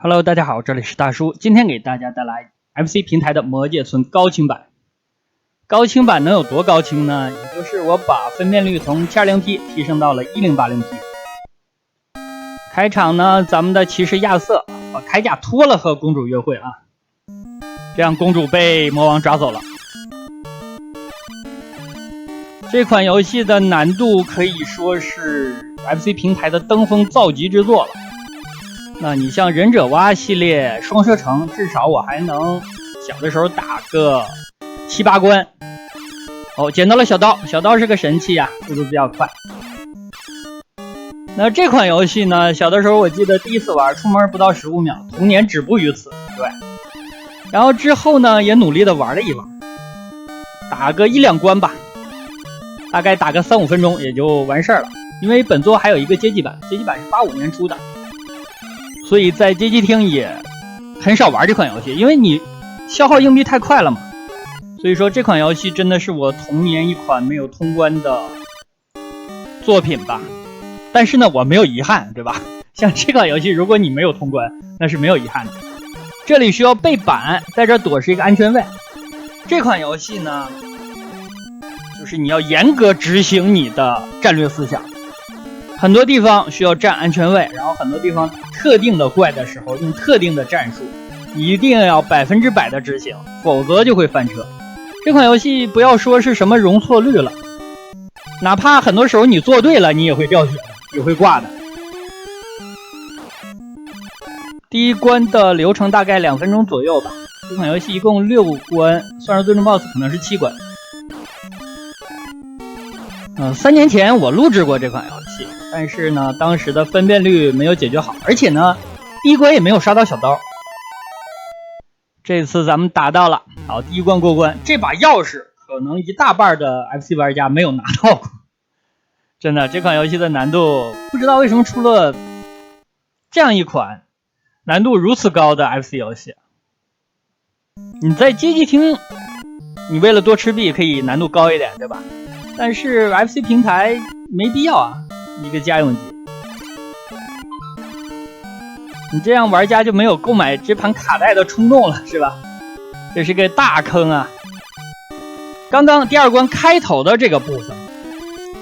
Hello， 大家好，这里是大叔，今天给大家带来 FC 平台的魔界村高清版。高清版能有多高清呢？也就是我把分辨率从 720P 提升到了 1080P。开场呢，咱们的骑士亚瑟把铠甲脱了和公主约会啊，这样公主被魔王抓走了。这款游戏的难度可以说是 FC 平台的登峰造极之作了。那你像忍者蛙系列双射程，至少我还能小的时候打个7、8关。哦，捡到了小刀，小刀是个神器啊，速度比较快。那这款游戏呢，小的时候我记得第一次玩，出门不到15秒，童年止步于此。对，然后之后呢，也努力的玩了一玩，打个1、2关吧，大概打个3、5分钟也就完事儿了。因为本作还有一个街机版，街机版是85年出的。所以在街机厅也很少玩这款游戏，因为你消耗硬币太快了嘛。所以说这款游戏真的是我童年一款没有通关的作品吧。但是呢，我没有遗憾，对吧？像这款游戏，如果你没有通关，那是没有遗憾的。这里需要背板，在这躲是一个安全位。这款游戏呢，就是你要严格执行你的战略思想。很多地方需要站安全位，然后很多地方打特定的怪的时候用特定的战术，一定要100%的执行，否则就会翻车。这款游戏不要说是什么容错率了，哪怕很多时候你做对了，你也会掉血的，也会挂的。第一关的流程大概2分钟左右吧。这款游戏一共6关，算是最终 BOSS 可能是7关。3年前我录制过这款游戏，但是呢，当时的分辨率没有解决好，而且呢，第一关也没有刷到小刀。这次咱们达到了，好，第一关过关。这把钥匙可能一大半的 FC 玩家没有拿到过。真的，这款游戏的难度不知道为什么出了这样一款难度如此高的 FC 游戏。你在街机厅，你为了多吃币可以难度高一点，对吧？但是 FC 平台没必要啊，一个家用机，你这样玩家就没有购买这盘卡带的冲动了，是吧？这是个大坑啊！刚刚第2关开头的这个部分，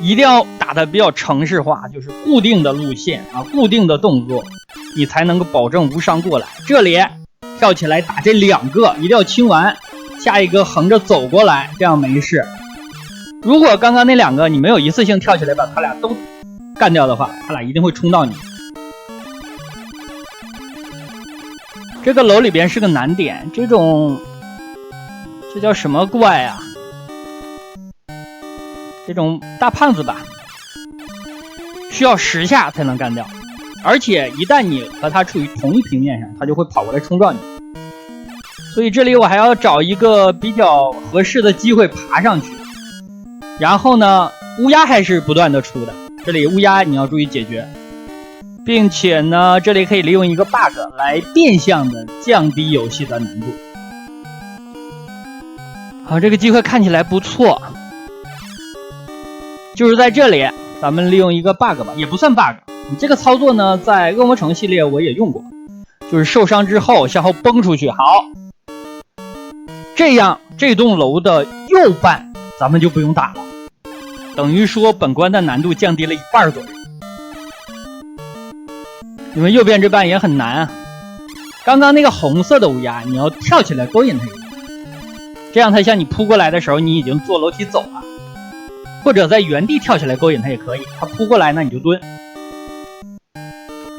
一定要打得比较程式化，就是固定的路线啊，固定的动作，你才能够保证无伤过来。这里跳起来打这2个，一定要清完，下一个横着走过来，这样没事。如果刚刚那2个你没有一次性跳起来把他俩都干掉的话，他俩一定会冲到你。这个楼里边是个难点，这叫什么怪啊？这种大胖子吧，需要10下才能干掉，而且一旦你和他处于同一平面上，他就会跑过来冲撞你。所以这里我还要找一个比较合适的机会爬上去。然后呢，乌鸦还是不断的出的，这里乌鸦你要注意解决，并且呢，这里可以利用一个 bug 来变相的降低游戏的难度。好，这个机会看起来不错，就是在这里，咱们利用一个 bug 吧，也不算 bug。你这个操作呢，在恶魔城系列我也用过，就是受伤之后向后崩出去。好，这样这栋楼的右半咱们就不用打了。等于说本关的难度降低了1半左右，因为右边这半也很难啊。刚刚那个红色的乌鸦，你要跳起来勾引它一下，这样它向你扑过来的时候，你已经坐楼梯走了，或者在原地跳起来勾引它也可以。它扑过来呢，你就蹲。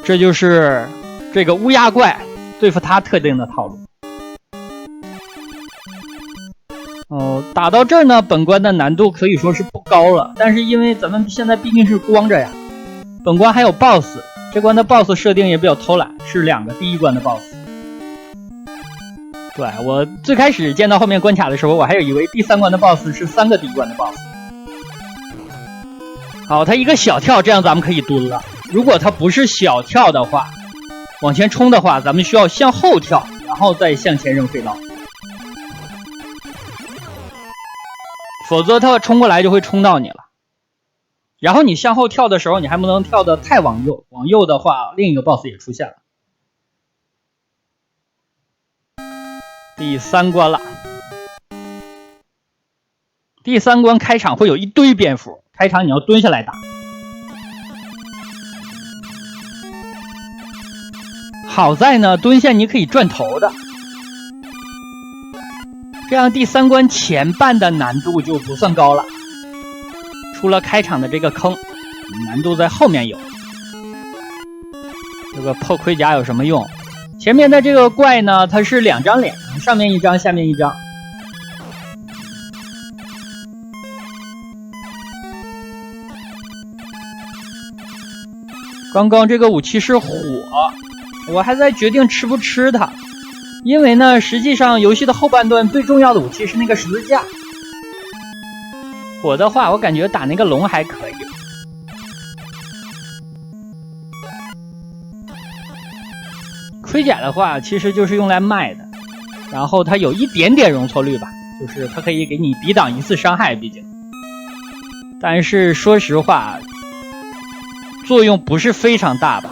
这就是这个乌鸦怪对付它特定的套路。打到这儿呢，本关的难度可以说是不高了，但是因为咱们现在毕竟是光着呀，本关还有 BOSS， 这关的 BOSS 设定也比较偷懒，是2个第一关的 BOSS。对，我最开始见到后面关卡的时候，我还以为第3关的 BOSS 是3个第一关的 BOSS。好，他一个小跳，这样咱们可以蹲了。如果他不是小跳的话，往前冲的话，咱们需要向后跳，然后再向前扔飞刀。否则他冲过来就会冲到你了。然后你向后跳的时候，你还不能跳得太往右，往右的话另一个 BOSS 也出现了。第3关了。第3关开场会有一堆蝙蝠，开场你要蹲下来打。好在呢，蹲下你可以转头的，这样第3关前半的难度就不算高了。除了开场的这个坑，难度在后面有。这个破盔甲有什么用？前面的这个怪呢，它是2张脸，上面一张，下面一张。刚刚这个武器是火，我还在决定吃不吃它，因为呢，实际上游戏的后半段最重要的武器是那个十字架。火的话，我感觉打那个龙还可以。盔甲的话，其实就是用来卖的，然后它有一点点容错率吧，就是它可以给你抵挡1次伤害，毕竟。但是说实话，作用不是非常大吧。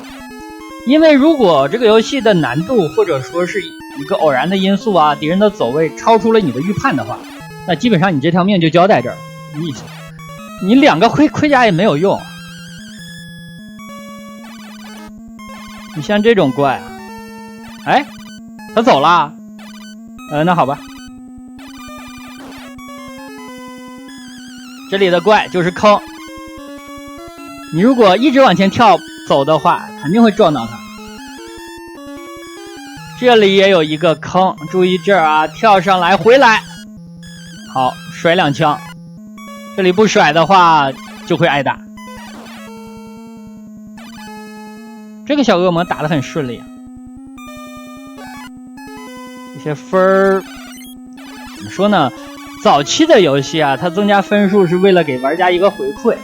因为如果这个游戏的难度或者说是一个偶然的因素啊，敌人的走位超出了你的预判的话，那基本上你这条命就交在这儿。你2个盔甲也没有用。你像这种怪啊，哎，他走了。那好吧。这里的怪就是坑，你如果一直往前跳走的话，肯定会撞到它。这里也有一个坑，注意这儿啊，跳上来回来，好，甩2枪。这里不甩的话就会挨打。这个小恶魔打得很顺利啊。这些分儿怎么说呢？早期的游戏啊，它增加分数是为了给玩家一个回馈，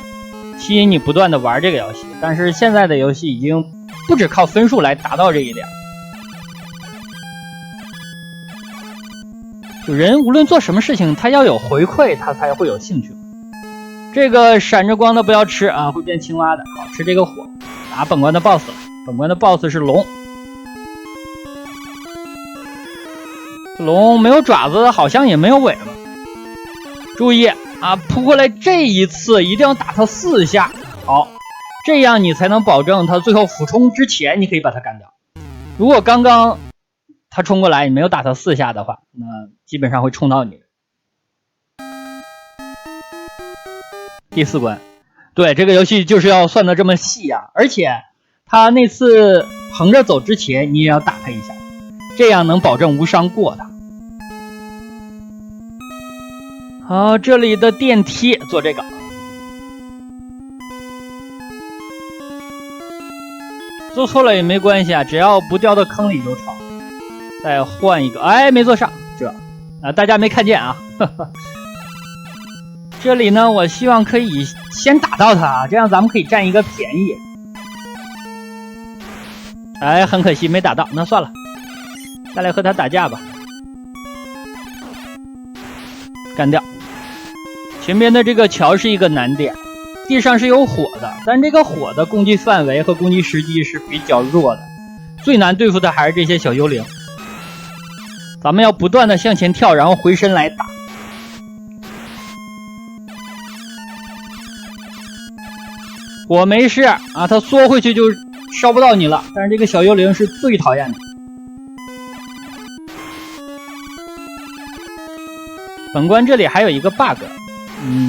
吸引你不断的玩这个游戏。但是现在的游戏已经不只靠分数来达到这一点。就人无论做什么事情，他要有回馈，他才会有兴趣。这个闪着光的不要吃啊，会变青蛙的。好，吃这个火，打本关的 BOSS 了。本关的 BOSS 是龙。龙没有爪子，好像也没有尾巴。注意啊，扑过来这一次一定要打他4下。好，这样你才能保证他最后俯冲之前你可以把他干掉。如果刚刚他冲过来你没有打他4下的话，那基本上会冲到你。第4关，对，这个游戏就是要算的这么细啊，而且他那次横着走之前你也要打他一下，这样能保证无伤过他。好，这里的电梯做这个。做错了也没关系啊，只要不掉到坑里就成。再换一个，哎，没做上，这啊大家没看见啊。呵呵，这里呢，我希望可以先打到他，这样咱们可以占一个便宜。哎，很可惜没打到，那算了，下来和他打架吧。干掉。前面的这个桥是一个难点，地上是有火的，但这个火的攻击范围和攻击时机是比较弱的，最难对付的还是这些小幽灵。咱们要不断的向前跳，然后回身来打。火没事啊，他缩回去就烧不到你了，但是这个小幽灵是最讨厌的。本关这里还有一个 bug，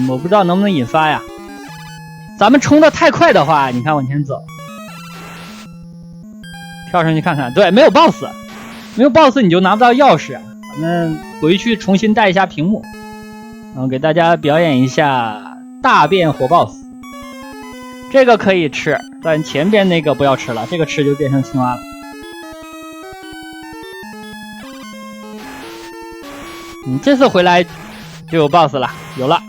我不知道能不能引发呀。咱们冲得太快的话，你看往前走，跳上去看看，对，没有 boss， 没有 boss 你就拿不到钥匙。咱们回去重新带一下屏幕，然后给大家表演一下大变火 boss。这个可以吃，但前边那个不要吃了，这个吃就变成青蛙了。这次回来就有 boss 了，有了。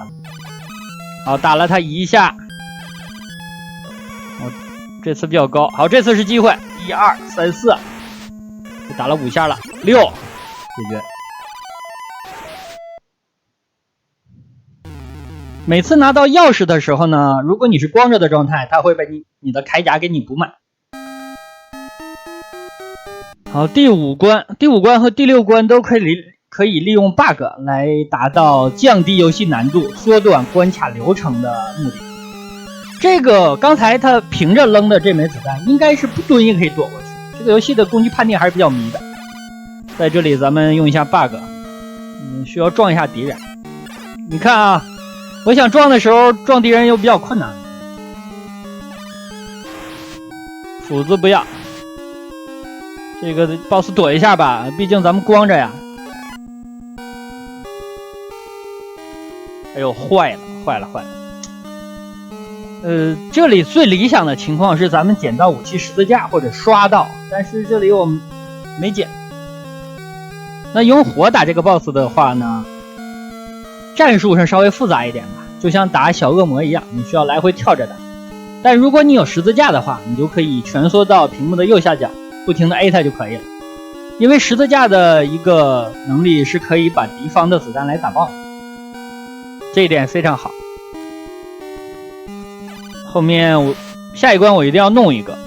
好，打了他一下。这次比较高，好，这次是机会，1、2、3、4，打了5下了，6，解决。每次拿到钥匙的时候呢，如果你是光着的状态，它会把你的铠甲给你补满。好，第五关和第6关都可以利用 bug 来达到降低游戏难度、缩短关卡流程的目的。这个刚才他平着扔的这枚子弹，应该是不蹲也可以躲过去。这个游戏的攻击判定还是比较迷的。在这里咱们用一下 bug， 需要撞一下敌人。你看啊，我想撞的时候撞敌人又比较困难。斧子不要，这个 boss 躲一下吧，毕竟咱们光着呀。哎呦，坏了！这里最理想的情况是咱们捡到武器十字架或者刷到，但是这里我们没捡。那用火打这个 boss 的话呢，战术上稍微复杂一点吧，就像打小恶魔一样，你需要来回跳着打。但如果你有十字架的话，你就可以蜷缩到屏幕的右下角，不停的 A 它就可以了。因为十字架的一个能力是可以把敌方的子弹来打爆的，这一点非常好。后面下一关我一定要弄一个。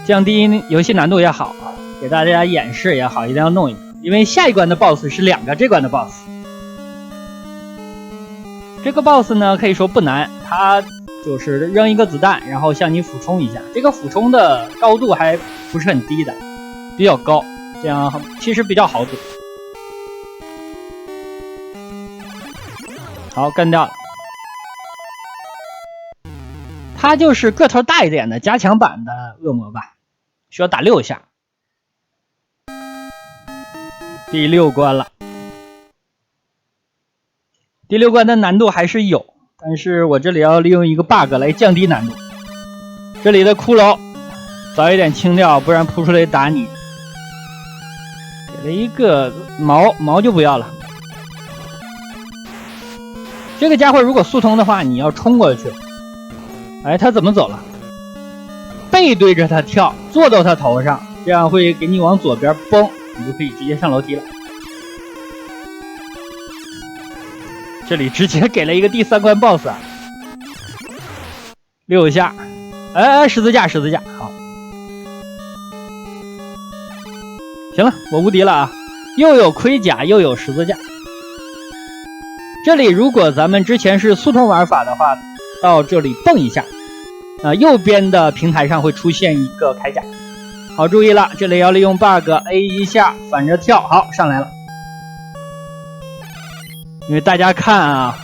降低游戏难度也好，给大家演示也好，一定要弄一个。因为下一关的 boss 是2个这关的 boss。这个 boss 呢可以说不难，它就是扔一个子弹，然后向你俯冲一下。这个俯冲的高度还不是很低的，比较高，这样其实比较好躲。好，干掉了。它就是个头大一点的加强版的恶魔吧，需要打6下。第6关了。第6关的难度还是有，但是我这里要利用一个 bug 来降低难度。这里的骷髅早一点清掉，不然扑出来打你。给了一个毛就不要了。这个家伙如果速通的话，你要冲过去。哎，他怎么走了？背对着他跳，坐到他头上，这样会给你往左边崩，你就可以直接上楼梯了。这里直接给了一个第3关 boss 啊，6下，十字架，好，行了，我无敌了啊！又有盔甲，又有十字架。这里如果咱们之前是速通玩法的话，到这里蹦一下，右边的平台上会出现一个铠甲。好，注意了，这里要利用 bug A 一下反着跳，好，上来了。因为大家看啊，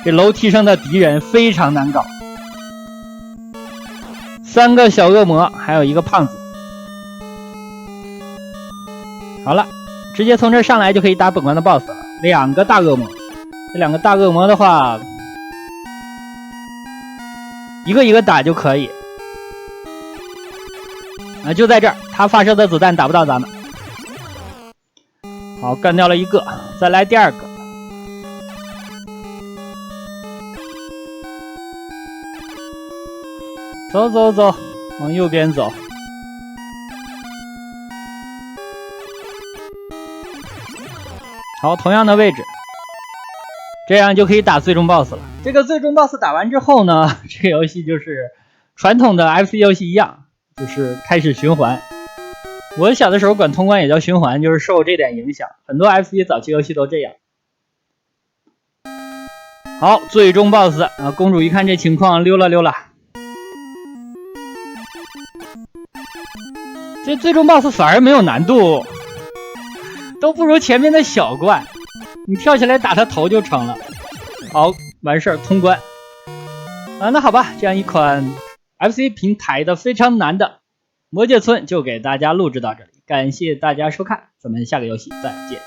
这楼梯上的敌人非常难搞，3个小恶魔，还有一个胖子。好了，直接从这上来就可以打本关的 boss 了，2个大恶魔。这2个大恶魔的话，一个一个打就可以。就在这儿，他发射的子弹打不到咱们。好，干掉了一个，再来第2个。走，往右边走。好，同样的位置，这样就可以打最终 boss 了。这个最终 boss 打完之后呢，这个游戏就是传统的 FC 游戏一样，就是开始循环。我小的时候管通关也叫循环，就是受这点影响，很多 FC 早期游戏都这样。好，最终 boss 公主一看这情况，溜了。这最终 boss 反而没有难度，都不如前面的小怪，你跳起来打他头就成了。好，完事儿通关。那好吧，这样一款 FC 平台的非常难的魔界村就给大家录制到这里，感谢大家收看，咱们下个游戏再见。